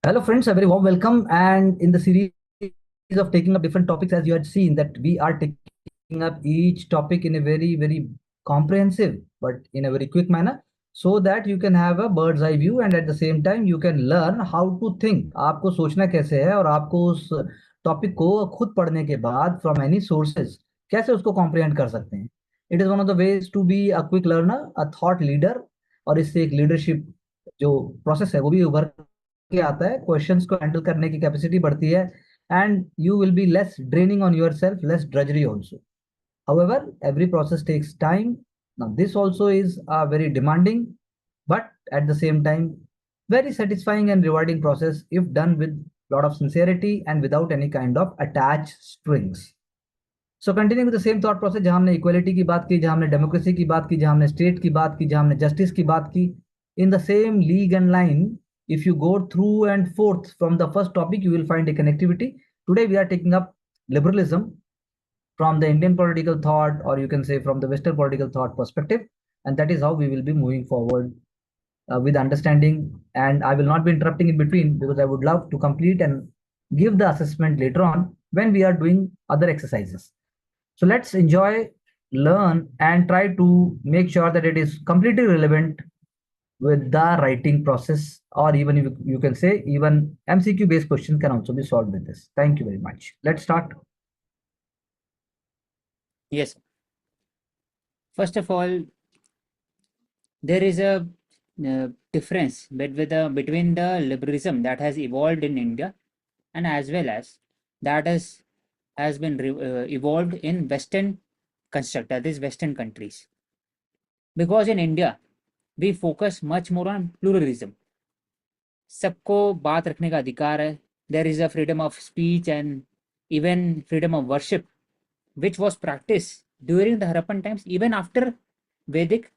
Hello, friends. A very warm welcome. And in the series of taking up different topics, as you had seen, that we are taking up each topic in a very comprehensive, but in a very quick manner, so that you can have a bird's eye view, and at the same time, you can learn how to think. आपको सोचना कैसे है और आपको उस topic को खुद पढ़ने के बाद from any sources कैसे उसको comprehend कर सकते हैं. It is one of the ways to be a quick learner, a thought leader, और इससे एक लीडरशिप जो प्रोसेस है वो भी उभर के आता है. क्वेश्चंस को हैंडल करने की कैपेसिटी बढ़ती है and you will be less draining on your self, less drudgery also. However, every process takes time. Now, this also is a very demanding, but at the same time, very satisfying and rewarding process if done with lot of sincerity and without any kind of attached strings. So, continuing with the same thought process, जहां हमने equality की बात की, जहां हमने democracy की बात की, जहां हमने स्टेट की बात की, जहां हमने जस्टिस की बात की, in the same league and line, if you go through and forth from the first topic, you will find a connectivity. Today, we are taking up liberalism from the Indian political thought, or you can say from the Western political thought perspective, and that is how we will be moving forward with understanding. And I will not be interrupting in between because I would love to complete and give the assessment later on when we are doing other exercises. So let's enjoy, learn, and try to make sure that it is completely relevant with the writing process, or even you can say even MCQ based question can also be solved with this. Thank you very much. Let's start. Yes. First of all, there is a difference between the liberalism that has evolved in India and as well as that has been evolved in Western construct, that is Western countries. Because in India, we focus much more on pluralism. सबको बात रखने का अधिकार है. There is a freedom of speech and even freedom of worship, which was practiced during the Harappan times, even after Vedic,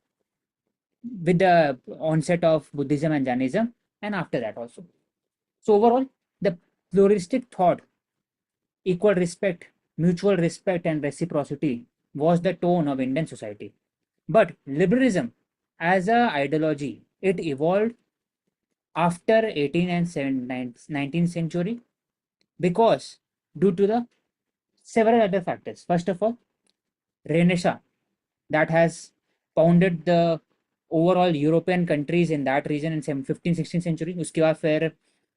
with the onset of Buddhism and Jainism, and after that also. So overall, the pluralistic thought, equal respect, mutual respect, and reciprocity was the tone of Indian society. But liberalism, as a ideology, it evolved after 18th and 19th century because due to the several other factors. First of all, Renaissance that has founded the overall European countries in that region in 15th 16th century. उसके बाद फिर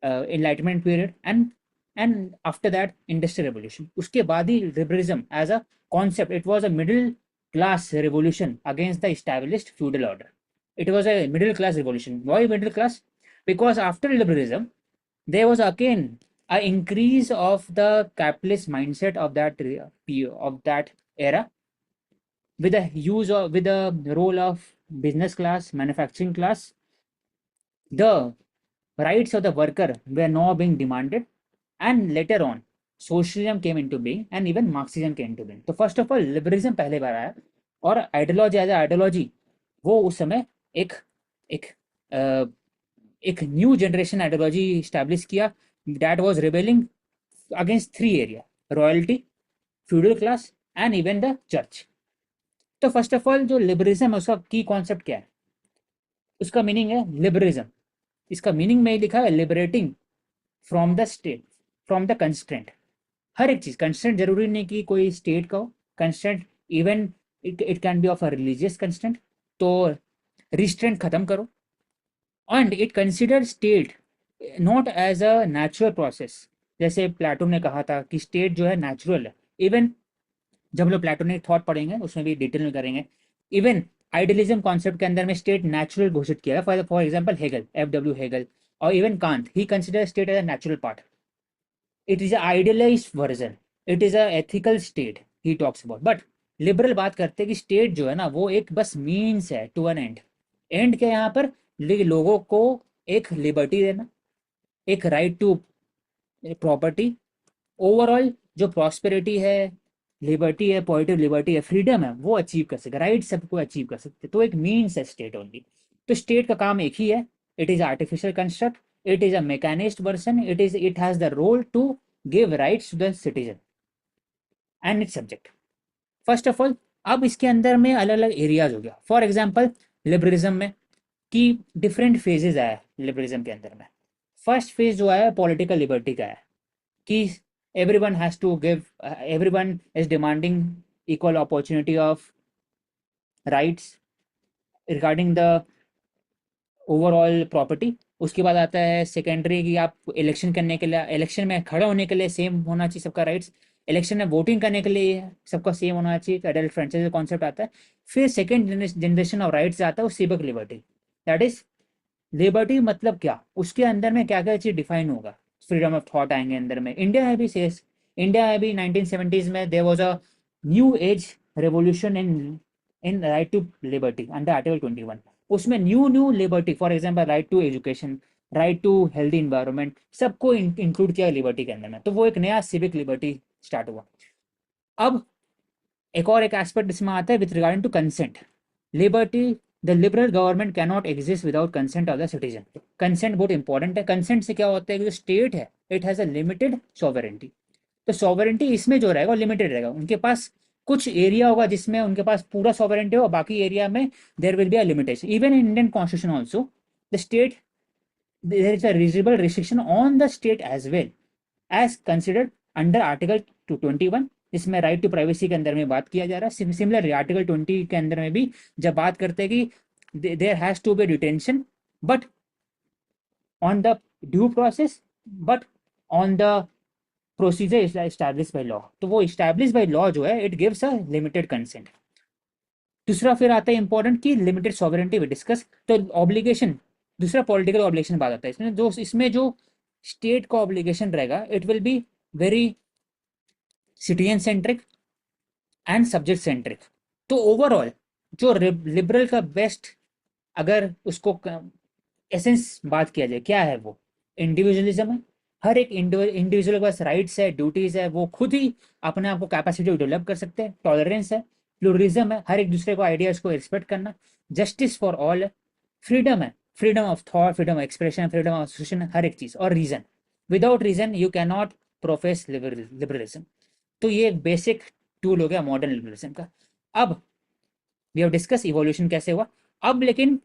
enlightenment period and after that industrial revolution. उसके बाद ही liberalism as a concept, it was a middle class revolution against the established feudal order. It was a middle class revolution. Why middle class? Because after liberalism there was again an increase of the capitalist mindset of that era, with the use of with the role of business class, manufacturing class. The rights of the worker were now being demanded, and later on socialism came into being and even Marxism came into being. तो first of all liberalism पहले बार आया और ideology as ideology वो उस समय एक एक एक न्यू जनरेशन आइडियोलॉजी स्टैब्लिश किया that was rebelling against three area: royalty, feudal class and even the church. तो फर्स्ट ऑफ ऑल जो लिबरलिज्म है उसका की कॉन्सेप्ट क्या है? उसका मीनिंग है लिबरलिज्म. इसका मीनिंग में ही लिखा है liberating from the state, from the constraint. हर एक चीज कंस्ट्रेंट जरूरी नहीं कि कोई स्टेट का हो. Constraint even it can be of a religious constraint. तो रिस्ट्रेंट खत्म करो. And it consider state not as a natural process. जैसे प्लेटो ने कहा था कि स्टेट जो है नेचुरल है. इवन जब हम लोग प्लेटोनिक थॉट पढ़ेंगे उसमें भी डिटेल में करेंगे. इवन आइडियलिज्म कॉन्सेप्ट के अंदर में स्टेट नेचुरल घोषित किया है. For example Hegel, FW Hegel, और even Kant, he consider state as a natural part. It is a idealized version, it is a ethical state he talks about. But liberal बात करते हैं कि state जो है ना वो एक बस मीन्स है टू एन एंड. एंड के यहाँ पर लोगों को एक लिबर्टी देना, एक राइट टू प्रॉपर्टी, ओवरऑल जो प्रॉस्पेरिटी है, लिबर्टी है, पॉजिटिव लिबर्टी है, फ्रीडम है, वो अचीव कर सके, राइट सबको अचीव कर सकते. तो एक मीन्स है स्टेट ओनली. तो स्टेट का काम एक ही है. It is artificial construct, it is a mechanized version, it has the role to give rights to the citizen and its subject. First of all अब इसके अंदर में अलग अलग एरियाज हो गया. फॉर एग्जाम्पल लिबरलिज्म में कि डिफरेंट फेजेस आया लिबरलिज्म के अंदर में. फर्स्ट फेज जो है पॉलिटिकल लिबर्टी का है कि everyone has to give everyone is demanding equal opportunity of rights regarding the overall property. उसके बाद आता है सेकेंडरी की आप इलेक्शन करने के लिए, इलेक्शन में खड़ा होने के लिए सेम होना चाहिए सबका राइट्स, इलेक्शन में वोटिंग करने के लिए सबका सेम होना चाहिए, एडल्ट फ्रेंचाइज कॉन्सेप्ट आता है। फिर सेकेंड जनरेशन ऑफ राइट्स आता है वो civic liberty, that is liberty मतलब क्या, उसके अंदर में क्या क्या चीज़ डिफाइन होगा, फ्रीडम ऑफ थॉट आएंगे अंदर में। इंडिया है भी सेस, इंडिया है भी 1970s में there was a new age revolution in right to liberty under article 21। उसमें new new liberty, for example right to education, right to healthy environment, सबको इंक्लूड किया लिबर्टी के अंदर में। तो वो एक नया सिविक लिबर्टी स्टार्ट हुआ। अब एक एस्पेक्ट इसमें आता है with regarding to consent liberty. The liberal government can not exist without consent of the citizen. Consent बहुत इंपॉर्टेंट है। कंसेंट से क्या होता है कि जो स्टेट है it has a limited sovereignty. तो सॉवरेंटी इसमें जो रहेगा लिमिटेड रहेगा, उनके पास कुछ एरिया होगा जिसमें उनके पास पूरा सॉवरेंटी होगा, बाकी एरिया में there will be a limitation. Even in Indian constitution also the state there is a reasonable restriction on the state as well as considered under article 221, जिसमें राइट टू प्राइवेसी के अंदर में बात किया जा रहा है। सिमिलर आर्टिकल 20 के अंदर में भी जब बात करते हैं कि there has to be detention but on the due process, but on the procedure establish by law. तो वो एस्टैब्लिश बाय लॉ जो है it gives a limited consent. दूसरा फिर आता है इंपॉर्टेंट की लिमिटेड सॉवरेंटी वी डिस्कस। तो ऑब्लिगेशन, दूसरा पॉलिटिकल ऑब्लिगेशन बात आता है इसमें जो स्टेट का ऑब्लिगेशन रहेगा it will be very citizen centric and subject centric. तो ओवरऑल जो लिबरल का बेस्ट अगर उसको एसेंस बात किया जाए क्या है, वो इंडिविजुअलिज्म है। हर एक इंडिविजुअल के पास राइट्स है, ड्यूटीज है, वो खुद ही अपने आप को कैपेसिटी डेवलप कर सकते हैं। टॉलरेंस है, प्लूरिज्म है, हर एक दूसरे को आइडियाज को रिस्पेक्ट करना, जस्टिस फॉर ऑल है, फ्रीडम है, freedom of thought, freedom of expression, freedom of association, हर एक चीज, और reason, without reason you can not profess liberalism. तो ये एक बेसिक टूल हो गया मॉडर्न लिबरलिज्म का। अब वी हैव डिस्कस इवोल्यूशन कैसे हुआ। अब लेकिन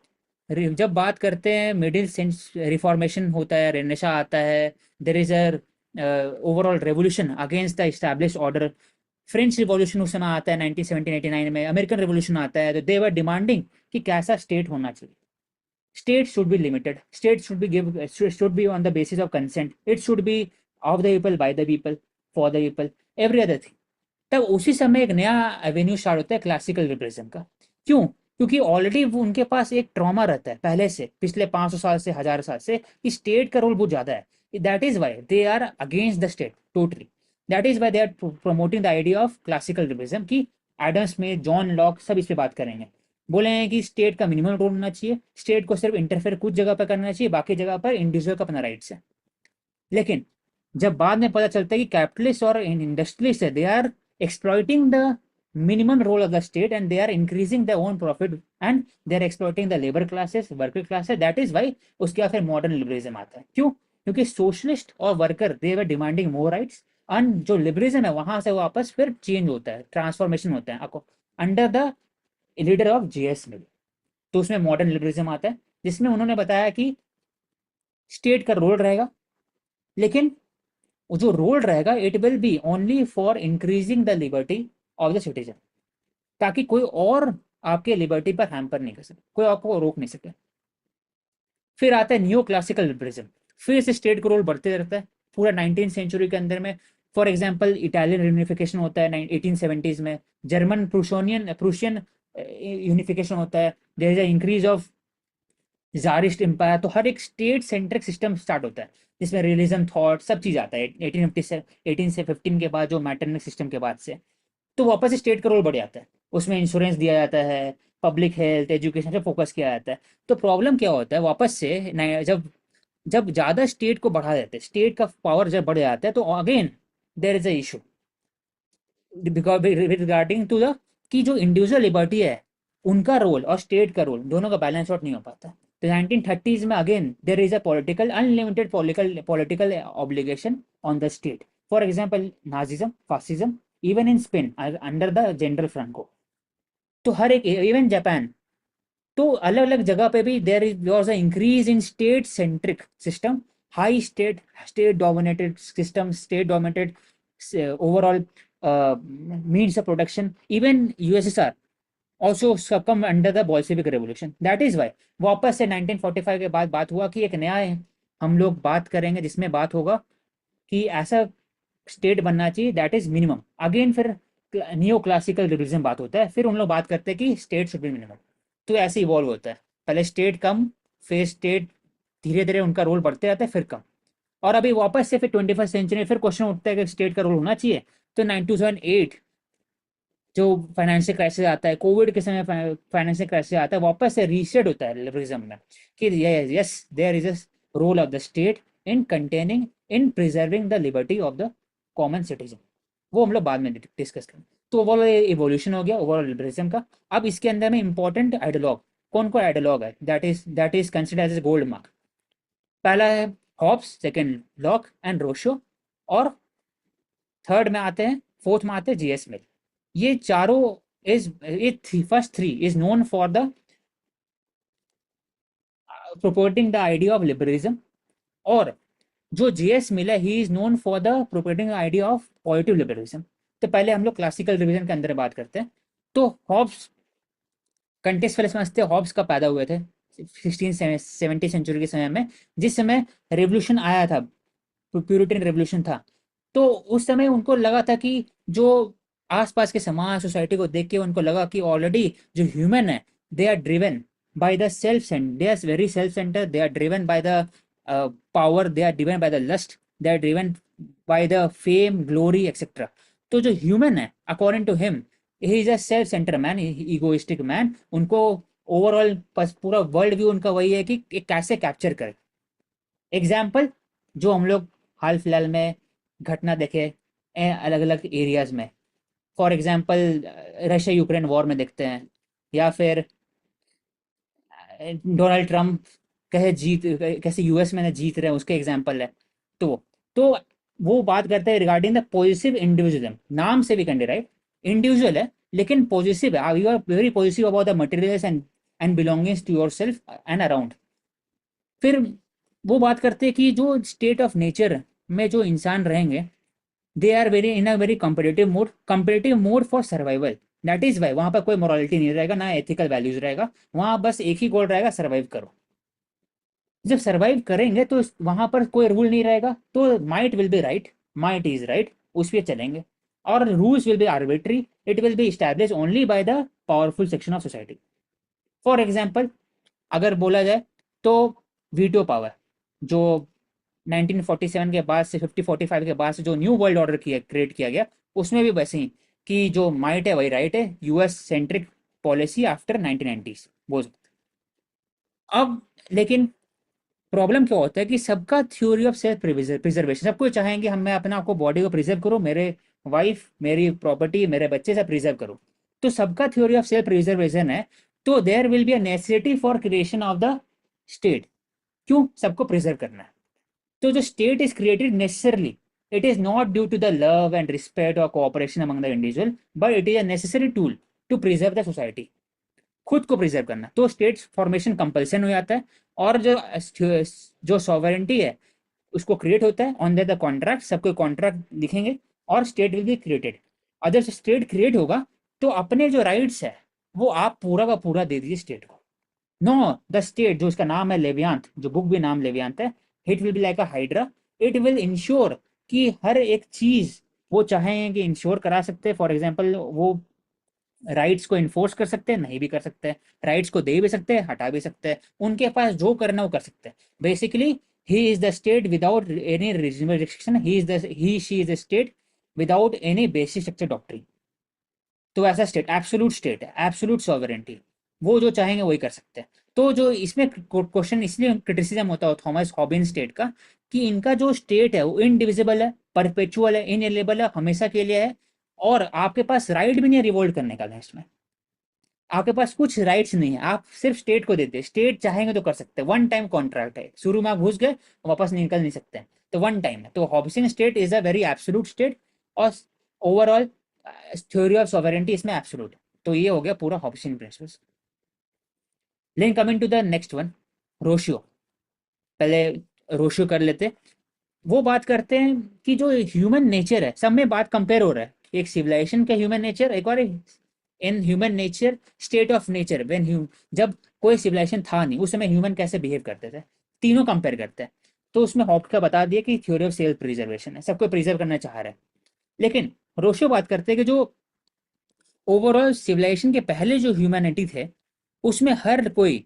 जब बात करते हैं मिडिल सेंस रिफॉर्मेशन होता है, रेनेसा आता है, there is a overall revolution against the establish order. French revolution उस समय आता है 1917-89 में, अमेरिकन रिवोल्यूशन आता है, तो दे वर डिमांडिंग कि कैसा स्टेट होना चाहिए। State should be limited, state should be give should be on the basis of consent, it should be of the people, by the people, for the people, every other thing. तब उसी समय एक नया Avenue start होता है classical liberalism का। क्यों? क्योंकि ऑलरेडी वो उनके पास एक ट्रॉमा रहता है पहले से, पिछले 500 साल से, 1000 साल से, कि स्टेट का रोल बहुत ज्यादा है। That is why they are against the state totally. That is why they are promoting the idea of classical liberalism की एडम स्मिथ, जॉन लॉक सब इस पे बात करेंगे। बोले हैं कि स्टेट का मिनिमम रोल होना चाहिए, स्टेट को सिर्फ इंटरफेयर कुछ जगह पर करना चाहिए, बाकी जगह पर इंडिविजुअल का अपना राइट्स है। लेकिन जब बाद में पता चलता है कि कैपिटलिस्ट और इंडस्ट्रियलिस्ट है, they are exploiting the minimum role of the state and they are increasing their own profit and they are exploiting the labor classes, worker classes, that is why उसके बाद फिर मॉडर्न लिबरलिज्म आता है। क्यों? क्योंकि socialist और worker they were demanding more rights, and जो liberalism है वहां से वापस फिर चेंज होता है, ट्रांसफॉर्मेशन होता है आपको under the leader of J S Mill. तो उसमें मॉडर्न लिबरलिज्म आता है जिसमें उन्होंने बताया कि स्टेट का रोल रहेगा, लेकिन जो रोल रहेगा it will B only for increasing the liberty of the citizen, ताकि कोई और आपके लिबर्टी पर हैम्पर नहीं कर सके, कोई आपको रोक नहीं सके। फिर आता है न्यू क्लासिकल लिबरलिज्म, फिर से स्टेट का रोल बढ़ते रहता है पूरा 19th सेंचुरी के अंदर में। फॉर एग्जाम्पल इटालियन यूनिफिकेशन होता है 1870s में, जर्मन प्रूशियन यूनिफिकेशन होता है, there is a increase of tsarist empire. तो हर एक स्टेट सेंट्रिक सिस्टम स्टार्ट होता है जिसमें रियलिज्म, थॉट, सब चीज़ आता है 1850 से 18 से 15 के बाद, जो मैटरनिक सिस्टम के बाद से। तो वापस स्टेट का रोल बढ़ जाता है, उसमें इंश्योरेंस दिया जाता है, पब्लिक हेल्थ, एजुकेशन पे फोकस किया जाता है। तो प्रॉब्लम क्या होता है वापस से जब जब ज़्यादा स्टेट को बढ़ा देते हैं, स्टेट का पावर जब बढ़ जाता है, तो again there is a issue because regarding to the कि जो इंडिविजुअल लिबर्टी है उनका रोल और स्टेट का रोल दोनों का बैलेंस आउट नहीं हो पाता। तो 1930s में again there is a political unlimited political obligation on the state. For example Nazism, fascism, even in Spain under the general Franco. तो हर एक, इवन जापान, तो अलग अलग जगह पे भी there is was a increase in state centric system. high state dominated system, state dominated overall means of production. Even USSR also succumb under the Bolshevik revolution. That is why वापस से 1945 के बाद बात हुआ कि एक नया हम लोग बात करेंगे जिसमें बात होगा कि ऐसा स्टेट बनना चाहिए दैट इज मिनिमम। अगेन फिर नियो क्लासिकल रिविजन बात होता है, फिर हम लोग बात करते हैं कि स्टेट शुड बी मिनिमम। तो ऐसे इवॉल्व होता है, पहले स्टेट कम, फिर स्टेट धीरे धीरे उनका रोल बढ़ते जाता है, फिर कम। और अभी वापस से फिर 21st सेंचुरी में फिर क्वेश्चन उठता है कि स्टेट का रोल होना चाहिए। तो 2008 जो फाइनेंशियल क्राइसिस आता है, कोविड के समय फाइनेंशियल क्राइसिस आता है, वापस से रीसेट होता है लिबरलिज्म में कि yes there is a role of the state in containing, in preserving the liberty of the common citizen. वो हम लोग बाद में डिस्कस करें। तो ओवरऑल इवोल्यूशन हो गया ओवरऑल लिबरलिज्म का। अब इसके अंदर में इंपॉर्टेंट आइडियोलॉग, कौन कौन आइडियोलॉग है that is considered as gold mark. पहला है Hobbes, second Locke and Rousseau, और थर्ड में आते हैं, फोर्थ में आते हैं जीएस मिल। ये चारों first three is known for the purporting the idea of liberalism, और जो जीएस मिल है he is known for the purporting idea of positive liberalism. तो पहले हम लोग क्लासिकल रिविजन के अंदर बात करते हैं। तो हॉब्स कंटेक्स्ट पहले समझते हैं, हॉब्स कब पैदा हुए थे 1670 सेंचुरी के समय में, जिस समय रेवोल्यूशन आया था, प्यूरिटन रेवोल्यूशन था। तो उस समय उनको लगा था कि जो आसपास के समाज सोसाइटी को देख के उनको लगा कि ऑलरेडी जो ह्यूमन है they are driven by the self centre, they are very self centre, they are driven by the power, they are driven by the lust, they are driven by the fame glory etcetera. तो जो human है according to him he is a self centre man, egoistic man. उनको overall पूरा world view उनका वही है कि कैसे कैप्चर करे। एग्जाम्पल जो हम लोग हाल फिलहाल में घटना देखे अलग अलग एरियाज में, for example Russia Ukraine war में देखते हैं, या फिर डोनाल्ड ट्रम्प कहे जीत कैसे यूएस में जीत रहे हैं उसके एग्जाम्पल है। तो वो बात करते हैं रिगार्डिंग द पॉजिटिव इंडिविजुअलिज्म, नाम से भी कैन डिराइव, इंडिविजुअल है लेकिन पॉजिटिव है, you are very positive about the materials and belongings to yourself and around. फिर वो बात करते हैं कि जो स्टेट ऑफ नेचर में जो इंसान रहेंगे they are very in a very comparative mode for survival. That is why वहां पर कोई मोरालिटी नहीं रहेगा, ना एथिकल वैल्यूज रहेगा, वहां बस एक ही गोल रहेगा, सर्वाइव करो। जब सर्वाइव करेंगे तो वहां पर कोई रूल नहीं रहेगा, तो might will be right, might is right, उस पर चलेंगे। और rules will be arbitrary, it will B establish only by the powerful section of society. For example अगर बोला जाए तो वीटो पावर जो 1947 के बाद से 50-45 के बाद से जो न्यू वर्ल्ड ऑर्डर किया क्रिएट किया गया, उसमें भी वैसे ही कि जो माइट है वही राइट है, US centric policy after 1990s बोल सकते। अब लेकिन प्रॉब्लम क्या होता है कि सबका थ्योरी ऑफ सेल्फ प्रिजर्वेशन, सबको चाहेंगे हम मैं अपने आपको बॉडी को प्रिजर्व करूं, मेरे वाइफ मेरी प्रॉपर्टी मेरे बच्चे से प्रिजर्व करूं। तो सबका थ्योरी ऑफ सेल्फ प्रिजर्वेशन है, तो there will be a necessity for creation of the state. क्यों सबको प्रिजर्व करना है? तो जो state is created necessarily, it is not due to the love and respect और cooperation among the individual, but it is a necessary tool to preserve the society, खुद को preserve करना। तो स्टेट फॉर्मेशन कंपल्सन हो जाता है, और जो सॉवरेंटी है उसको क्रिएट होता है ऑन द कॉन्ट्रैक्ट, सबको कॉन्ट्रैक्ट लिखेंगे और स्टेट विल बी क्रिएटेड। अगर स्टेट क्रिएट होगा तो अपने जो राइट्स है वो आप पूरा का पूरा दे दीजिए स्टेट को। नो द स्टेट, जो इसका नाम है लेवियांत, जो बुक भी नाम लेवियांत है, it will be like a hydra, it will ensure कि हर एक चीज वो चाहें कि इंश्योर करा सकते हैं। फॉर एग्जाम्पल वो राइट्स को इन्फोर्स कर सकते हैं, नहीं भी कर सकते हैं, राइट्स को दे भी सकते हैं, हटा भी सकते हैं, उनके पास जो करना वो कर सकते हैं। Basically he is the state without any reasonable restriction, he she is the state without any basic structure doctrine. तो ऐसा स्टेट है, एब्सोल्यूट सॉवरेंटी, वो जो चाहेंगे वही कर सकते हैं। तो जो इसमें क्वेश्चन इसलिए क्रिटिसिज्म होता है थॉमस हॉबिन स्टेट का, कि इनका जो स्टेट है वो इनडिविजिबल है, परपेचुअल है, इनएलिएबल है, हमेशा के लिए है, और आपके पास राइट भी नहीं है रिवोल्ट करने का नेक्स्ट में, आपके पास कुछ राइट्स नहीं है, आप सिर्फ स्टेट को देते हैं, स्टेट चाहेंगे तो कर सकते हैं, वन टाइम कॉन्ट्रैक्ट है, शुरू में आप घुस गए वापस निकल नहीं सकते हैं, तो वन टाइम है। तो Hobbesian state is a very absolute state, और ओवरऑल थ्योरी ऑफ सॉवरेंटी इसमें एब्सोल्यूट है। तो ये हो गया पूरा हॉब्सन प्रिंसिपल्स। लेकिन coming to the next one, Rousseau. पहले रोशो कर लेते। वो बात करते हैं कि जो ह्यूमन नेचर है, सब में बात कंपेयर हो रहा है, एक सिविलाइजेशन का ह्यूमन नेचर, एक और in human nature, state of nature when जब कोई सिविलाइजेशन था नहीं उस समय ह्यूमन कैसे बिहेव करते थे, तीनों कंपेयर करते हैं। तो उसमें हॉब्स का बता दिया कि थ्योरी ऑफ सेल्फ प्रिजर्वेशन है, सबको प्रिजर्व करना चाह रहा है। लेकिन रोशो बात करते हैं कि जो ओवरऑल सिविलाइजेशन के पहले जो ह्यूमैनिटी थे उसमें हर कोई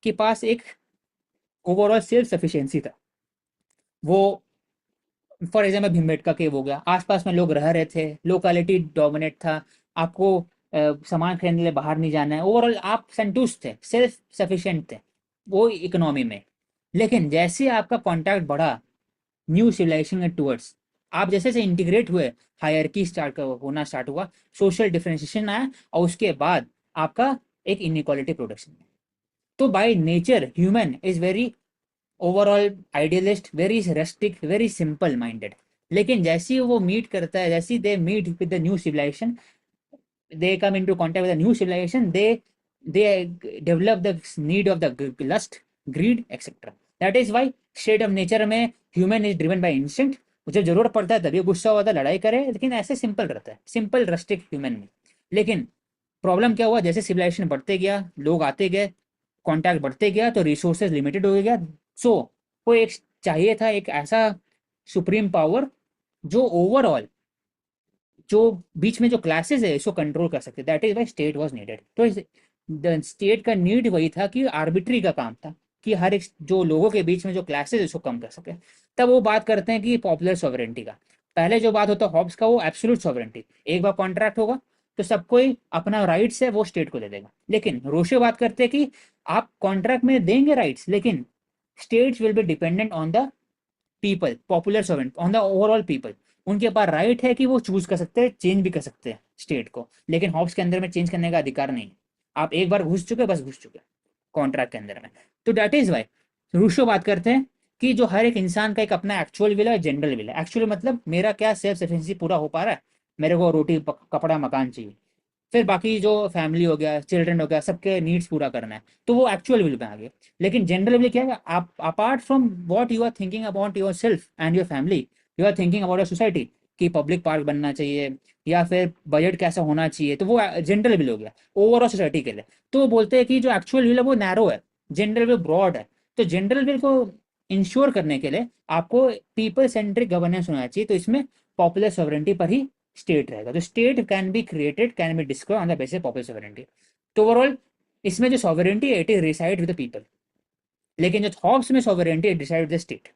के पास एक ओवरऑल सेल्फ सफिशिएंसी था। वो फॉर एग्जाम्पल भीमबेटका केव हो गया, आसपास में लोग रह रहे थे, लोकेलिटी डोमिनेट था, आपको सामान खरीदने के लिए बाहर नहीं जाना है, ओवरऑल आप संतुष्ट थे, सेल्फ सफिशिएंट थे वो इकोनॉमी में। लेकिन जैसे आपका कॉन्टैक्ट बढ़ा न्यू सिविलाइजेशन टूवर्ड्स, आप जैसे जैसे इंटीग्रेट हुए, हायरकी होना स्टार्ट हुआ, सोशल डिफरेंशिएशन आया, और उसके बाद आपका एक इनइक्वालिटी प्रोडक्शन। तो by nature human is very overall idealist, very restrict, very simple minded. लेकिन जैसे ही वो मीट करता है, जैसे they meet with the new civilisation, they come into contact with a new civilization, they develop the need of the lust, greed, etc. That is why state of nature में human is driven by instinct, जब जरूरत पड़ता है तभी गुस्सा होता है, लड़ाई करे, लेकिन ऐसे सिंपल रहता है, सिंपल रस्टिक ह्यूमन में। लेकिन प्रॉब्लम क्या हुआ, जैसे सिविलाइजेशन बढ़ते गया, लोग आते गए, कॉन्टैक्ट बढ़ते गया, तो रिसोर्सेज लिमिटेड हो गया। सो वो एक चाहिए था एक ऐसा सुप्रीम पावर जो ओवरऑल जो बीच में जो क्लासेस है इसको कंट्रोल कर सकते, that is why state was needed. तो स्टेट का नीड वही था कि आर्बिट्री का काम था कि हर एक जो लोगों के बीच में जो क्लासेस इसको कम कर सके। तब वो बात करते हैं कि पॉपुलर सॉवरेंटी का। पहले जो बात होता है हॉब्स का, वो एब्सोल्यूट सॉवरेंटी, एक बार कॉन्ट्रैक्ट होगा तो सब कोई अपना राइट्स है वो स्टेट को दे देगा। लेकिन रोशे बात करते हैं कि आप कॉन्ट्रैक्ट में देंगे राइट्स, लेकिन states will be dependent on the people, popular servant, on the overall people. उनके पास राइट है कि वो चूज कर सकते हैं, चेंज भी कर सकते हैं स्टेट को, लेकिन हॉब्स के अंदर में चेंज करने का अधिकार नहीं है। आप एक बार घुस चुके, बस घुस चुके कॉन्ट्रैक्ट के अंदर में। तो दैट इज वाई रूशो बात करते हैं कि जो हर एक इंसान का एक अपना एक्चुअल विल है, जनरल विल है। एक्चुअल मतलब मेरा क्या सेल्फ सफिशिएंसी पूरा हो पा रहा है, मेरे को रोटी कपड़ा मकान चाहिए, फिर बाकी जो फैमिली हो गया, चिल्ड्रन हो गया, सबके नीड्स पूरा करना है, तो वो एक्चुअल विल में आ गया। लेकिन जनरल विल क्या है, आप apart from what you are thinking about yourself and your family, you are thinking about your society कि पब्लिक पार्क बनना चाहिए या फिर बजट कैसा होना चाहिए, तो वो जनरल विल हो गया ओवरऑल सोसाइटी के लिए। तो वो बोलते हैं कि जो एक्चुअल विल है वो नैरो है, जनरल विल ब्रॉड है। तो जनरल विल को इंश्योर करने के लिए आपको पीपल सेंट्रिक गवर्नेंस होना चाहिए, तो इसमें पॉपुलर सॉवरेंटी पर ही स्टेट रहेगा। तो state can be created, can be describe on the basis popular sovereignty. तो ओवरऑल इसमें जो सॉवरेंटी है it is reside with the people. लेकिन जो थॉप्स में सॉवरेंटी है डिसाइड विद द स्टेट।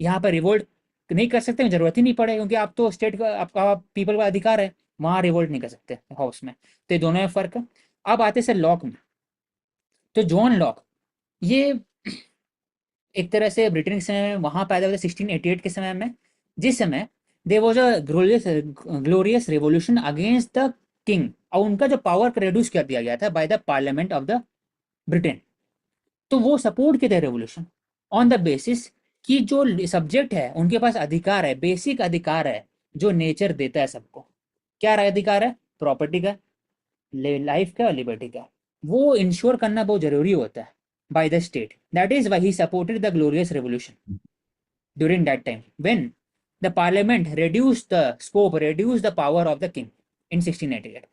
यहाँ पर रिवोल्ट नहीं कर सकते, जरूरत ही नहीं पड़े, क्योंकि आप तो स्टेट का, आपका पीपल का अधिकार है, वहां रिवोल्ट नहीं कर सकते हाउस में। तो ये दोनों में फर्क है। अब आते सर लॉक में। तो जॉन लॉक ये एक तरह से ब्रिटेन के समय में वहां पैदा हुए थे 1688 के समय में, जिस समय there was a glorious revolution against the king, और उनका जो पावर रिड्यूस कर दिया गया था by the parliament of the Britain. तो वो सपोर्ट किया रेवोल्यूशन ऑन द बेसिस कि जो सब्जेक्ट है उनके पास अधिकार है, बेसिक अधिकार है जो नेचर देता है सबको। क्या अधिकार है? प्रॉपर्टी का, लाइफ का, लिबर्टी का। वो इंश्योर करना बहुत जरूरी होता है by the state. That is why he supported the glorious revolution during that time when the parliament reduced the scope, reduced the power of the king in 1688।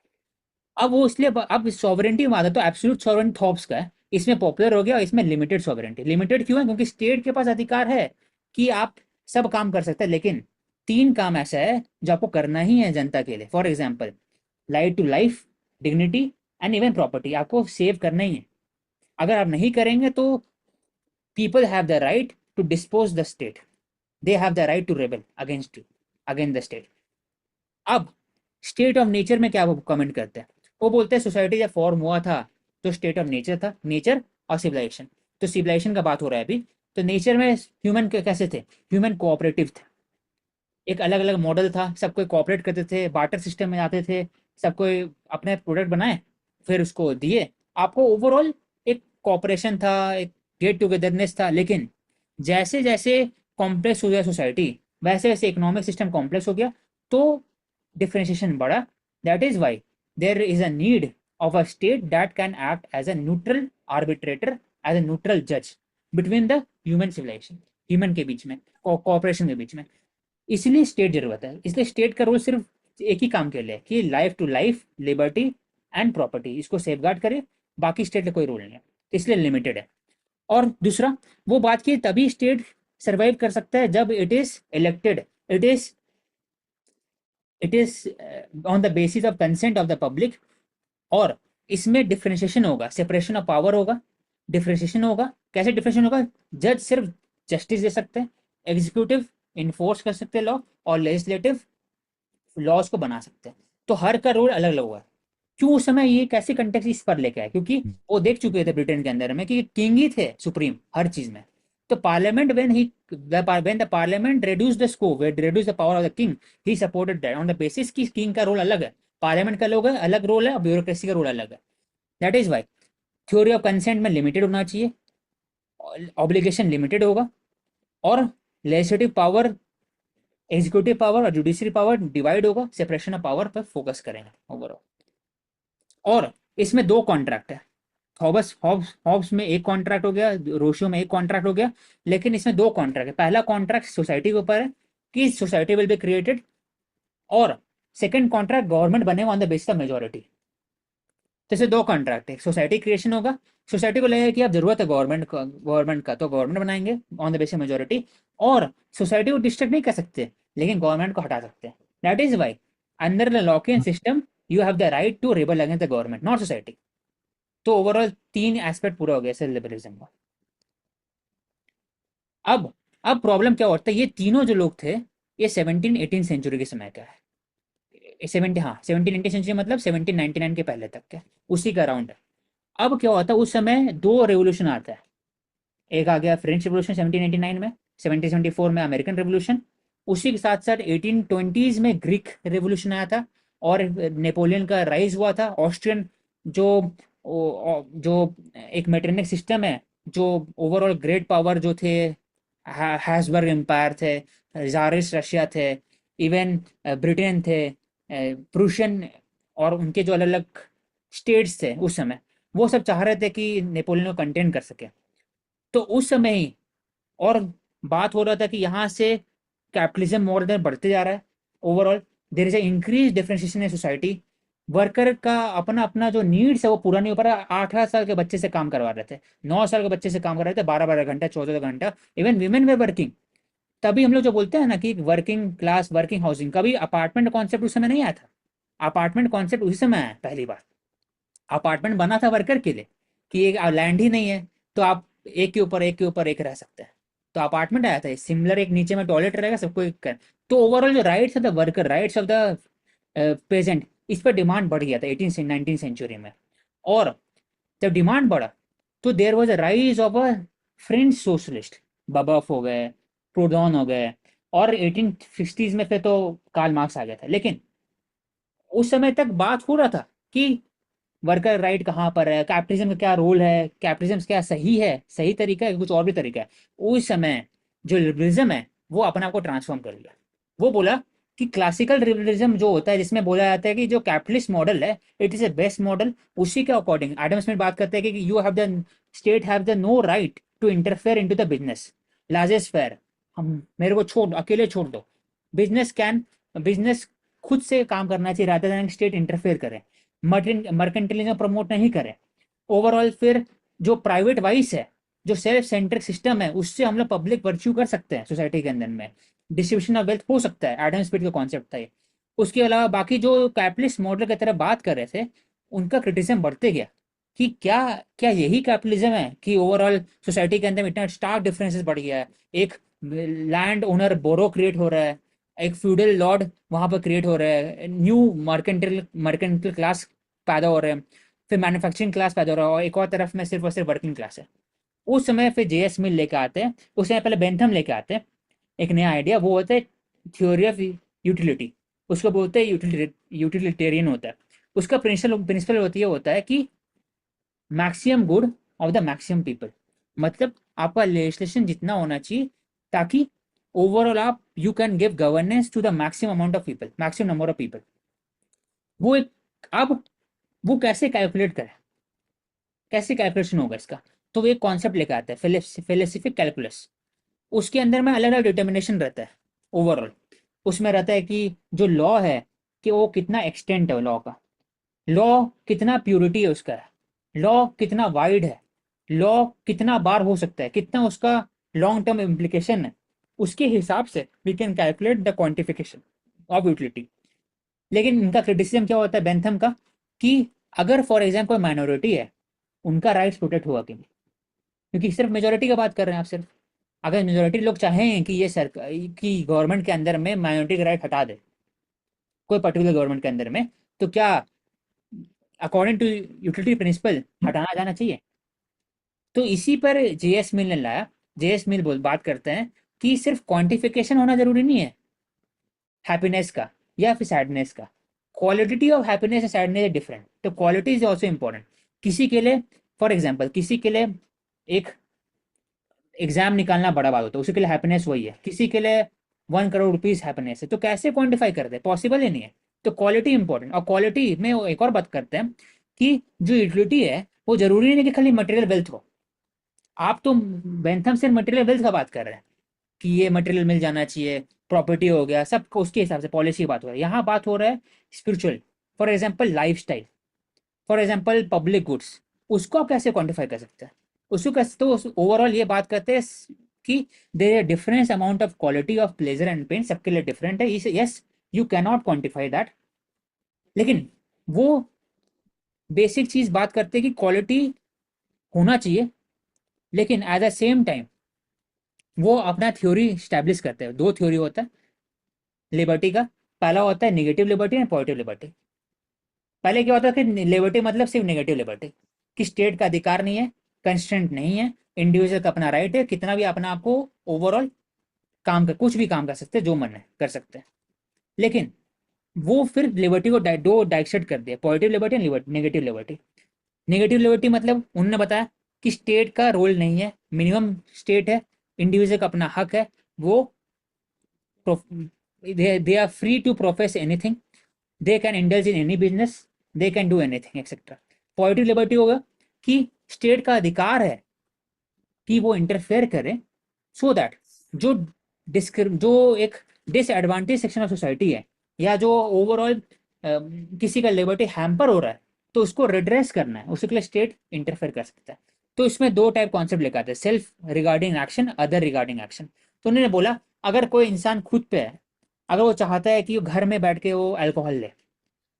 अब वो इसलिए अब सॉवरेंटी में आता तो एब्सोल्यूट सॉवरेंटी थॉप्स का है, इसमें पॉपुलर हो गया, और इसमें लिमिटेड सॉवरेंटी। लिमिटेड क्यों है? क्योंकि स्टेट के पास अधिकार है कि आप सब काम कर सकते हैं, लेकिन तीन काम ऐसा है जो आपको करना ही है जनता के लिए। For example right to life, dignity and even property आपको सेव करना ही है। अगर आप नहीं करेंगे तो people have the right to dispose the state, they have the right to rebel against you, against the state. अब स्टेट ऑफ नेचर में क्या वो कमेंट करते हैं, वो बोलते हैं सोसाइटी जब फॉर्म हुआ था तो स्टेट ऑफ नेचर था, नेचर और सिविलाइजेशन। तो सिविलाइजेशन का बात हो रहा है अभी। तो नेचर में ह्यूमन कैसे थे? ह्यूमन कोऑपरेटिव थे, एक अलग अलग मॉडल था, सब कोई कोऑपरेट करते थे, बार्टर सिस्टम में आते थे, सब कोई अपने प्रोडक्ट बनाए फिर उसको दिए। आपको ओवरऑल एक कोऑपरेशन था, एक गेट टुगेदरनेस था। लेकिन जैसे जैसे कॉम्प्लेक्स हो गया सोसाइटी, वैसे वैसे इकोनॉमिक सिस्टम कॉम्प्लेक्स हो गया, तो डिफरेंशिएशन बढ़ा। That is why there is a need of a state that can act as a neutral arbitrator, as a neutral judge between the human civilization। Human के बीच में, cooperation के बीच में। इसलिए state जरूरत है। इसलिए स्टेट का रोल सिर्फ एक ही काम के लिए है कि life to life, liberty and property, इसको सेफगार्ड करे। बाकी स्टेट का कोई रोल नहीं है, इसलिए लिमिटेड है। और दूसरा, वो बात की तभी स्टेट सर्वाइव कर सकता है जब it is elected, it is on the basis of consent of the public. और इसमें डिफरेंशिएशन होगा, सेपरेशन ऑफ पावर होगा, डिफरेंशिएशन होगा। कैसे डिफरेंशिएशन होगा? जज सिर्फ जस्टिस दे सकते हैं, एग्जीक्यूटिव इन्फोर्स कर सकते हैं लॉ, और लेजिस्लेटिव लॉज को बना सकते हैं। तो हर का रोल अलग अलग हुआ है। क्यों उस समय ये कैसे कंटेक्स इस पर लेके आए? क्योंकि वो देख चुके थे ब्रिटेन के अंदर में कि किंग ही थे सुप्रीम हर चीज में। तो parliament when the parliament reduced the scope, reduce the power of the king, he supported that on the basis कि किंग का रोल अलग है, पार्लियामेंट का लोग है अलग रोल है, और ब्यूरोक्रेसी का रोल अलग है। That is why theory of consent में लिमिटेड होना चाहिए, ऑब्लिगेशन लिमिटेड होगा, और लेजिस्लेटिव पावर, एग्जीक्यूटिव पावर और जुडिशरी पावर डिवाइड होगा, सेपरेशन ऑफ पावर पर फोकस करेंगे ओवरऑल। और इसमें दो कॉन्ट्रैक्ट है, हॉब्स में एक कॉन्ट्रैक्ट हो गया, रोशियो में एक कॉन्ट्रैक्ट हो गया, लेकिन इसमें दो कॉन्ट्रैक्ट है। पहला कॉन्ट्रैक्ट सोसाइटी के ऊपर है कि सोसाइटी विल बी क्रिएटेड, और सेकंड कॉन्ट्रैक्ट गवर्नमेंट बनेगा on the basis of majority. जैसे दो कॉन्ट्रैक्ट है, सोसाइटी क्रिएशन होगा, सोसाइटी को लगेगा कि अब जरूरत है गवर्नमेंट का, तो गवर्नमेंट बनाएंगे ऑन द बेसिस मेजोरिटी। और सोसाइटी को डिस्ट्रक्ट नहीं कर सकते, लेकिन गवर्नमेंट को हटा सकते हैं। That is why under the Lockean system you have the right to rebel against the government, not society. तो ओवरऑल तीन एस्पेक्ट पूरा हो गया सर लिबरलिज्म का। अब प्रॉब्लम क्या होता है, ये तीनों जो लोग थे ये 17-18 सेंचुरी के समय का है। 17 सेंचुरी मतलब 1799 के पहले तक के, उसी का राउंड है। अब क्या होता है, उस समय दो रेवोल्यूशन आता है। एक आ गया फ्रेंच रेवोल्यूशन 1789 में, 1774 में अमेरिकन रेवोल्यूशन, उसी के साथ साथ 1820s में ग्रीक रेवोल्यूशन आया था, और नेपोलियन का राइज हुआ था। ऑस्ट्रियन जो जो एक मेटरनिक सिस्टम है, जो ओवरऑल ग्रेट पावर जो थे, हैब्सबर्ग एम्पायर थे, ज़ारिस्ट रशिया थे, इवन ब्रिटेन थे, प्रूशियन, और उनके जो अलग अलग स्टेट्स थे उस समय, वो सब चाह रहे थे कि नेपोलियन को कंटेन कर सके। तो उस समय ही और बात हो रहा था कि यहाँ से कैपिटलिज्म मोर देन बढ़ते जा रहा है। Overall there is increase differentiation in society. Worker का अपना अपना जो नीड्स है वो पूरा नहीं हो पा रहा। 8-8 साल के बच्चे से काम करवा रहे थे, 9 साल के बच्चे से काम कर रहे थे, 12-12 घंटा, 14 घंटा, इवन वीमेन वे वर्किंग। तभी हम लोग जो बोलते हैं ना कि वर्किंग क्लास, वर्किंग हाउसिंग, कभी अपार्टमेंट कॉन्सेप्ट उस समय नहीं आया था। अपार्टमेंट कॉन्सेप्ट उसी समय आया पहली बार। अपार्टमेंट बना था वर्कर के लिए कि एक लैंड ही नहीं है, तो आप एक के ऊपर एक के ऊपर एक रह सकते हैं, तो अपार्टमेंट आया था सिमिलर, एक नीचे में टॉयलेट रहेगा सबको एक कर। तो ओवरऑल जो rights of the worker, rights of the peasant, इस पर डिमांड बढ़ गया था 18-19 सेंचुरी में। और जब डिमांड बढ़ा तो there was a rise of a French socialist, Babeuf हो गए, प्रोडॉन हो गए, और 1860s में फिर तो कार्ल मार्क्स आ गया था। लेकिन उस समय तक बात हो रहा था कि वर्कर राइट कहाँ पर है, कैपिटलिज्म का क्या रोल है, कैपिटलिज्म क्या सही है, सही तरीका है, कुछ और भी तरीका है। उस समय जो लिबरलिज्म है वो अपने आप को ट्रांसफॉर्म कर लिया। वो बोला कि क्लासिकल लिबरलिज्म जो होता है, जिसमें बोला जाता है कि जो कैपिटलिस्ट मॉडल है it is a best model, उसी के अकॉर्डिंग एडम स्मिथ बात करते हैं कि you have the state have the no right to interfere into the business, largest fair, हम मेरे को छोड़, अकेले छोड़ दो। बिजनेस खुद से काम करना चाहिए, रादर देन स्टेट इंटरफेयर करे, मर्केंटलिज्म प्रमोट नहीं करें। ओवरऑल फिर जो प्राइवेट वाइस है, जो सेल्फ सेंट्रिक सिस्टम है, उससे हम लोग पब्लिक वर्च्यू कर सकते हैं सोसाइटी के अंदर में, डिस्ट्रीब्यूशन ऑफ वेल्थ हो सकता है। एडम स्मिथ का कॉन्सेप्ट था ये। उसके अलावा बाकी जो कैपिटलिस्ट मॉडल की तरह बात कर रहे थे, उनका क्रिटिसिज्म बढ़ते गया कि क्या क्या यही कैपिटलिज्म है कि ओवरऑल सोसाइटी के अंदर में इतना स्टार्क डिफरेंसेस बढ़ गया है। एक लैंड ओनर बोरो क्रिएट हो रहा है, एक फ्यूडल लॉर्ड वहां पर क्रिएट हो रहा है, न्यू मर्केंटल क्लास पैदा हो रहे हैं, फिर मैन्युफैक्चरिंग क्लास पैदा हो रहा है, और एक और तरफ में सिर्फ और सिर्फ वर्किंग क्लास है। उस समय फिर जेएस मिल लेके आते हैं, उस समय पहले बेंथम लेके आते हैं एक नया आइडिया, वो होता है थ्योरी ऑफ यूटिलिटी। उसको बोलते हैं यूटिलिटेरियन होता है। उसका प्रिंसिपल होता है कि maximum good of the maximum people, मतलब आपका लेजिस्लेशन जितना होना चाहिए ताकि ओवरऑल आप you can give governance to the maximum amount of people, maximum number of people. वो एक, अब वो कैसे कैलकुलेट करें, कैसे कैलकुलेशन होगा इसका? तो वो एक कॉन्सेप्ट लेकर आता है, फिलोसफिक कैलकुलस। उसके अंदर में अलग अलग डिटर्मिनेशन रहता है ओवरऑल। उसमें रहता है कि जो लॉ है कि वो कितना एक्सटेंट है लॉ का, लॉ कितना प्यूरिटी है उसका है, लॉ कितना वाइड है, लॉ कितना बार हो सकता है, कितना उसका लॉन्ग टर्म इम्प्लीकेशन है। उसके हिसाब से we can calculate the quantification of utility. लेकिन इनका क्रिटिसिज्म क्या होता है बेंथम का, कि अगर फॉर एग्जाम्पल माइनॉरिटी है, उनका राइट्स प्रोटेक्ट हुआ कि नहीं, क्योंकि सिर्फ मेजोरिटी की बात कर रहे हैं आप सिर्फ। अगर मेजोरिटी लोग चाहें कि ये सरकार कि गवर्नमेंट के अंदर में माइनॉरिटी का राइट हटा दे कोई पर्टिकुलर गवर्नमेंट के अंदर में, तो क्या अकॉर्डिंग टू यूटिलिटी प्रिंसिपल हटाना जाना चाहिए? तो इसी पर जेएस मिल ने लाया। जेएस मिल बोल बात करते हैं कि सिर्फ क्वांटिफिकेशन होना जरूरी नहीं है हैप्पीनेस का या फिर सैडनेस का। Quality of happiness and sadness is different, तो क्वालिटी इज ऑल्सो इंपॉर्टेंट। किसी के लिए फॉर एग्जाम्पल किसी के लिए एक एग्जाम निकालना बड़ा बात होता है, उसी के लिए हैप्पीनेस वही है, किसी के लिए 1 करोड़ रुपीज हैप्पीनेस है। तो कैसे क्वांटिफाई करते हैं, पॉसिबल ही नहीं है। तो क्वालिटी इंपॉर्टेंट। और क्वालिटी में वो एक और बात करते हैं कि जो यूटिलिटी है वो जरूरी नहीं कि खाली मटेरियल वेल्थ हो। आप तो बेंथम से मटेरियल वेल्थ का बात कर रहे हैं कि ये मटेरियल मिल जाना चाहिए, प्रॉपर्टी हो गया, सब उसके हिसाब से पॉलिसी की बात हो रहा है। यहाँ बात हो रहा है spiritual, for example life style, for example public goods. उसको आप कैसे क्वांटिफाई कर सकते हैं? उसको कैसे, तो ओवरऑल ये बात करते हैं कि there are difference amount of quality of pleasure and pain, सबके लिए डिफरेंट है। Yes, you can not quantify that. लेकिन वो बेसिक चीज बात करते हैं कि क्वालिटी होना चाहिए, लेकिन एट द सेम टाइम वो अपना थ्योरी स्टैब्लिश करते हैं। दो थ्योरी होता है लिबर्टी का। पहला होता है negative liberty and positive liberty. पहले क्या होता है कि लिबर्टी मतलब सिर्फ नेगेटिव लिबर्टी, कि स्टेट का अधिकार नहीं है, कंस्ट्रेंट नहीं है, इंडिविजुअल का अपना राइट है, कितना भी अपना आपको ओवरऑल काम कर, कुछ भी काम कर सकते हैं, जो मन है कर सकते हैं। लेकिन वो फिर लिबर्टी को दो डाइसेक्ट कर दिया, positive liberty and negative liberty. Negative liberty मतलब उन्होंने बताया कि स्टेट का रोल नहीं है, मिनिमम स्टेट है, इंडिविजुअल का अपना हक है, वो they are free to profess anything, they can indulge in any business, they can do anything etcetera. Positive liberty होगा कि स्टेट का अधिकार है कि वो इंटरफेयर करे, सो दैट जो जो एक डिसएडवांटेज सेक्शन ऑफ सोसाइटी है, या जो ओवरऑल किसी का लिबर्टी हैम्पर हो रहा है, तो उसको रिड्रेस करना है, उसके लिए स्टेट इंटरफेयर कर सकता है। तो इसमें दो टाइप कॉन्सेप्ट लेकर आते हैं, self regarding action, other regarding action. तो उन्होंने बोला अगर कोई इंसान खुद पे है, अगर वो चाहता है कि वो घर में बैठ के वो अल्कोहल ले,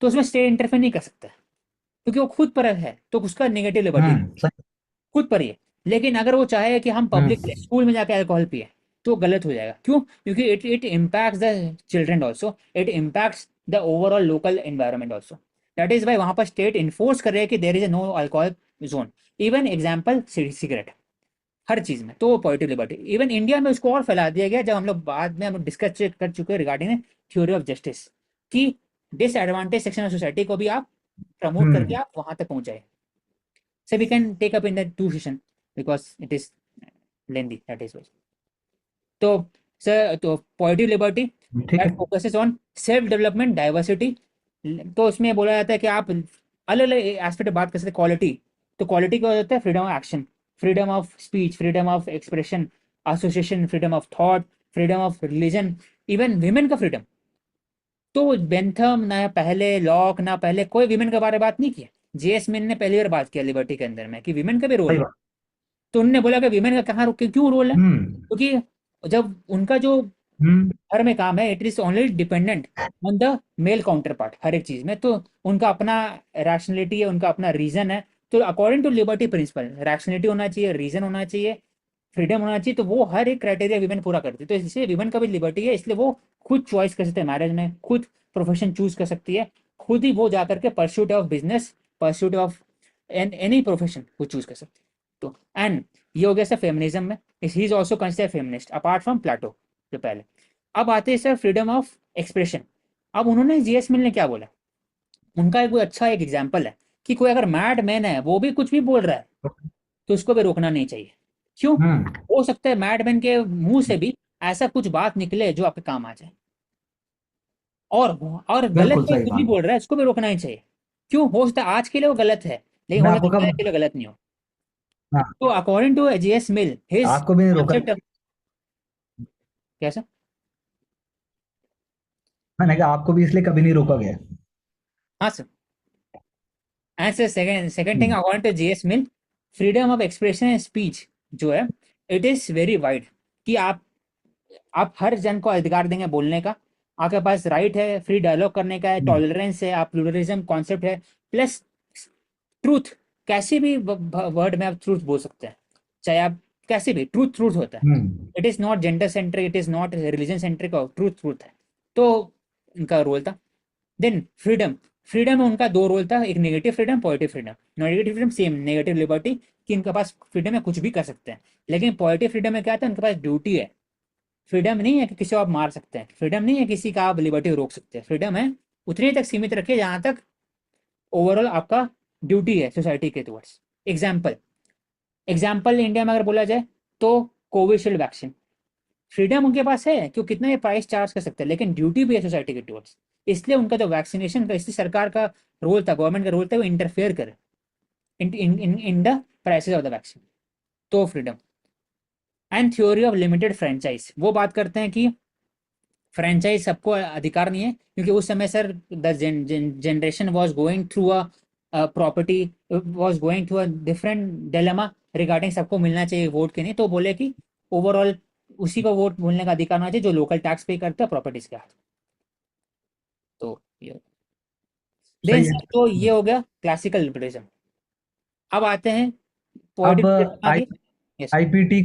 तो उसमें स्टेट इंटरफेयर नहीं कर सकता, क्योंकि वो खुद पर है, तो उसका नेगेटिव लिबर्टी सही। खुद पर ही है। लेकिन अगर वो चाहे कि हम पब्लिक हम्म स्कूल में जाके अल्कोहल पिए, तो गलत हो जाएगा। क्यों? क्योंकि it it impacts the children also, it impacts the overall local environment also. That is why वहां पर स्टेट इन्फोर्स कर रहे हैं कि there is no alcohol zone. Even example cigarette, हर चीज में। तो पॉजिटिव लिबर्टी, इवन इंडिया में उसको और फैला दिया गया, जब हम लोग बाद में हम डिस्कस कर चुके हैं रिगार्डिंग थ्योरी ऑफ जस्टिस, कि डिसएडवांटेज सेक्शन ऑफ सोसाइटी को भी आप प्रमोट करके हम्म आप वहां तक पहुंच जाए। So we can take up in the two session because it is lengthy. That is why. तो सर, तो पॉजिटिव लिबर्टी ठीक दैट है। Focuses on self development diversity. तो उसमें बोला जाता है कि आप अलग अलग एस्पेक्ट बात कर सकते हैं। क्वालिटी, तो क्वालिटी क्या होता है? Freedom of action, freedom of speech, freedom of expression, association, freedom of thought, freedom of religion, even women का फ्रीडम। तो बेंथम ना पहले लॉक ना पहले कोई विमेन के बारे में बात नहीं किया। जेएस मिल ने पहली बार बात किया लिबर्टी के अंदर में कि विमेन का भी रोल सही है। बात। तो उन्होंने बोला कि विमेन का कहाँ क्यों रोल है? हम्म क्योंकि जब उनका जो हम्म घर में काम है, it is only dependent on the male counterpart हर एक चीज में। तो उनका अपना रैशनलिटी है, उनका अपना रीजन है। तो according to liberty principle rationality होना चाहिए, रीजन होना चाहिए, फ्रीडम होना चाहिए। तो वो हर एक क्राइटेरिया विमेन पूरा करती है। तो इसलिए विमेन का भी लिबर्टी है, इसलिए वो खुद चॉइस कर सकते हैं मैरिज में, खुद प्रोफेशन चूज कर सकती है, खुद ही वो जाकर के pursuit of business, pursuit of any profession वो चूज कर सकती है। तो एंड ये हो गया सर फेमिनिज्म में, he is also consider feminist apart from Plato जो पहले। अब आते हैं सर फ्रीडम ऑफ एक्सप्रेशन। अब उन्होंने जीएस मिल ने क्या बोला, उनका एक कोई अच्छा एक एग्जाम्पल है कि कोई अगर मैड मैन है, वो भी कुछ भी बोल रहा है, तो उसको भी रोकना नहीं चाहिए। क्यों? हम्म हो सकता है मैडमैन के मुंह से भी ऐसा कुछ बात निकले जो आपके काम आ जाए। और और गलत बिल्कुल कोई सही कुछ भी बात। बोल रहा है, उसको भी रोकना ही चाहिए। क्यों? हो सकता है आज के लिए वो गलत है, लेकिन मैं हो सकता आपको है कल कब, के लिए गलत नहीं हो। हाँ, तो according to JS Mill his आपको भी नहीं रोका। कॉन्सेप्ट कैसा? मैंने कहा आपको भी इसलिए कभी नहीं रोका गया। हाँ sir. And sir second thing hmm according to JS Mill, freedom of expression and speech जो है, इट इज वेरी वाइड, कि आप हर जन को अधिकार देंगे बोलने का, आपके पास राइट है फ्री डायलॉग करने का है, हम्म टॉलरेंस है, आप प्लुरलिज्म कॉन्सेप्ट है, प्लस ट्रूथ, कैसे भी वर्ड में आप ट्रूथ बोल सकते हैं, चाहे आप कैसे भी, ट्रूथ ट्रूथ होता है। Hmm it is not gender centric, it is not religion centric, truth truth है। तो इनका रोल था। देन फ्रीडम, फ्रीडम में उनका दो रोल था, एक negative freedom, positive freedom. Negative freedom same negative liberty, कि इनके पास फ्रीडम है कुछ भी कर सकते हैं, लेकिन पॉजिटिव फ्रीडम में क्या था, उनके पास ड्यूटी है। फ्रीडम नहीं है कि किसी को आप मार सकते हैं, फ्रीडम नहीं है किसी का आप लिबर्टी रोक सकते हैं, फ्रीडम है उतनी तक सीमित रखिए जहां तक ओवरऑल आपका ड्यूटी है सोसाइटी के टुवर्ड्स। एग्जाम्पल, एग्जाम्पल इंडिया में अगर बोला जाए तो कोविशील्ड वैक्सीन, फ्रीडम उनके पास है कि वो कितना ये प्राइस चार्ज कर सकते हैं, लेकिन ड्यूटी भी है सोसाइटी के टुवर्ड्स। इसलिए उनका जो वैक्सीनेशन का, इसलिए सरकार का रोल था, गवर्नमेंट का रोल था, वो इंटरफेयर करे in the prices of the vaccine. तो freedom. And theory of limited franchise, वो बात करते हैं कि फ्रेंचाइज सबको अधिकार नहीं है, क्योंकि उस समय sir the generation was going through a property, was going through a different dilemma regarding सबको मिलना चाहिए वोट के, नहीं तो बोले कि ओवरऑल उसी को वोट बोलने का अधिकार होना चाहिए जो लोकल टैक्स पे करता है प्रॉपर्टीज के हाथ। तो ये देन सही है। सर, तो ये हो गया क्लासिकल लिबरलिज्म। अब आते हैं अब पॉलिटिकल आई आगे। यस आईपीटी,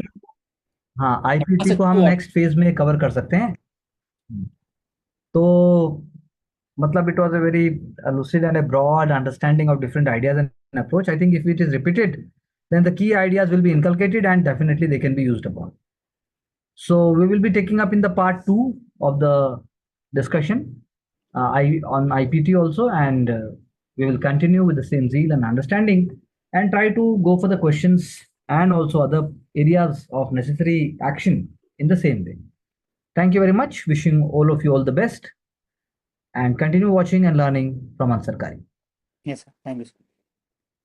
हाँ आईपीटी सर, को हम टू नेक्स्ट फेज में कवर कर सकते हैं। तो मतलब it was a very lucid and a broad understanding of different ideas and approach. I think if it is repeated, then the key ideas will be inculcated and definitely they can be used upon. So we will be taking up in the part two of the discussion on IPT also, and we will continue with the same zeal and understanding and try to go for the questions and also other areas of necessary action in the same way. Thank you very much. Wishing all of you all the best and continue watching and learning from Ansarkari. Yes sir, thank you.